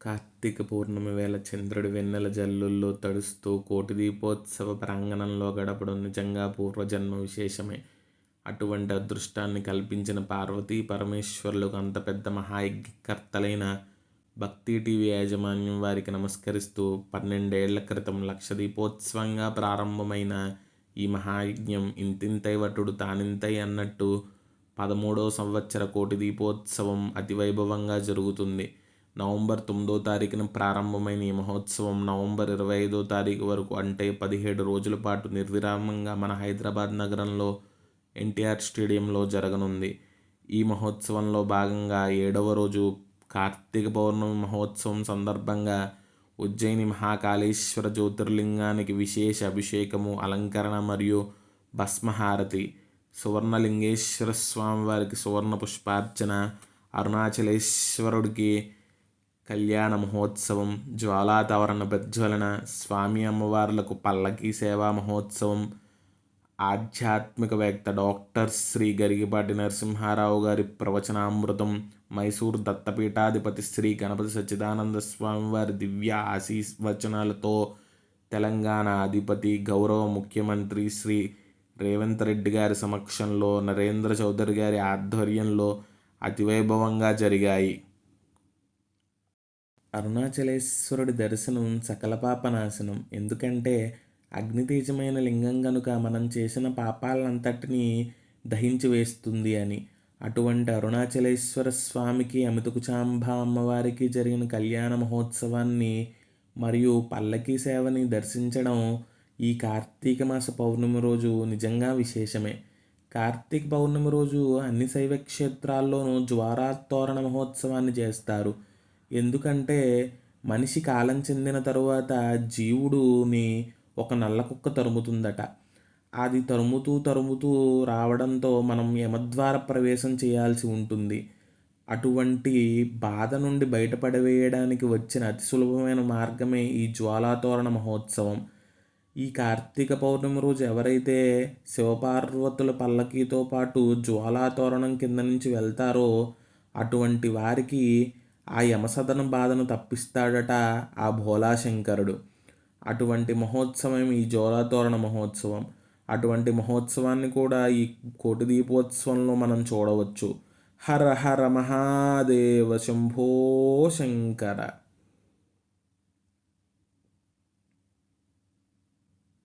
కార్తీక పౌర్ణమి వేళ చంద్రుడి వెన్నెల జల్లుల్లో తడుస్తూ కోటి దీపోత్సవ ప్రాంగణంలో గడపడం నిజంగా పూర్వజన్మ విశేషమే. అటువంటి అదృష్టాన్ని కల్పించిన పార్వతీ పరమేశ్వరులకు అంత పెద్ద మహాయజ్ఞకర్తలైన భక్తి టీవీ యాజమాన్యం వారికి నమస్కరిస్తూ 12 ఏళ్ల క్రితం లక్ష దీపోత్సవంగా ప్రారంభమైన ఈ మహాయజ్ఞం ఇంతింతై వటుడు తానింతై అన్నట్టు 13వ సంవత్సర కోటి దీపోత్సవం అతివైభవంగా జరుగుతుంది. నవంబర్ 9వ తారీఖున ప్రారంభమైన ఈ మహోత్సవం నవంబర్ 25వ తారీఖు వరకు అంటే 17 రోజుల పాటు నిర్విరామంగా మన హైదరాబాద్ నగరంలో ఎన్టీఆర్ స్టేడియంలో జరగనుంది. ఈ మహోత్సవంలో భాగంగా 7వ రోజు కార్తీక పౌర్ణమి మహోత్సవం సందర్భంగా ఉజ్జయిని మహాకాళేశ్వర జ్యోతిర్లింగానికి విశేష అభిషేకము, అలంకరణ మరియు భస్మహారతి, సువర్ణలింగేశ్వర స్వామివారికి సువర్ణ పుష్పార్చన, అరుణాచలేశ్వరుడికి కళ్యాణ మహోత్సవం, జ్వాలాతవరణ ప్రజ్వలన, స్వామి అమ్మవార్లకు పల్లకీ సేవా మహోత్సవం, ఆధ్యాత్మికవేత్త డాక్టర్ శ్రీ గరిగిపాటి నరసింహారావు గారి ప్రవచనామృతం, మైసూరు దత్తపీఠాధిపతి శ్రీ గణపతి సచ్చిదానంద స్వామివారి దివ్య ఆశీర్వచనాలతో తెలంగాణ అధిపతి గౌరవ ముఖ్యమంత్రి శ్రీ రేవంత్ రెడ్డి గారి సమక్షంలో నరేంద్ర చౌదరి గారి ఆధ్వర్యంలో అతివైభవంగా జరిగాయి. అరుణాచలేశ్వరుడి దర్శనం సకల పాపనాశనం. ఎందుకంటే అగ్నితేజమైన లింగం కనుక మనం చేసిన పాపాలంతటినీ దహించి వేస్తుంది అని. అటువంటి అరుణాచలేశ్వర స్వామికి అమితకుచాంబ అమ్మవారికి జరిగిన కళ్యాణ మహోత్సవాన్ని మరియు పల్లకీ సేవని దర్శించడం ఈ కార్తీక మాస పౌర్ణమి రోజు నిజంగా విశేషమే. కార్తీక పౌర్ణమి రోజు అన్ని శైవ క్షేత్రాల్లోనూ జ్వాలాతోరణ మహోత్సవాన్ని చేస్తారు. ఎందుకంటే మనిషి కాలం చెందిన తరువాత జీవుడుని ఒక నల్ల కుక్క తరుముతుందట. అది తరుముతూ రావడంతో మనం యమద్వార ప్రవేశం చేయాల్సి ఉంటుంది. అటువంటి బాధ నుండి బయటపడవేయడానికి వచ్చిన అతి సులభమైన మార్గమే ఈ జ్వాలాతోరణ మహోత్సవం. ఈ కార్తీక పౌర్ణమి రోజు ఎవరైతే శివపార్వతుల పల్లకీతో పాటు జ్వాలాతోరణం కింద నుంచి వెళ్తారో అటువంటి వారికి ఆ యమసదన బాధను తప్పిస్తాడట ఆ భోలాశంకరుడు. అటువంటి మహోత్సవం ఈ జ్వాలాతోరణ మహోత్సవం. అటువంటి మహోత్సవాన్ని కూడా ఈ కోటి దీపోత్సవంలో మనం చూడవచ్చు. హర హర మహాదేవ శంభో శంకర.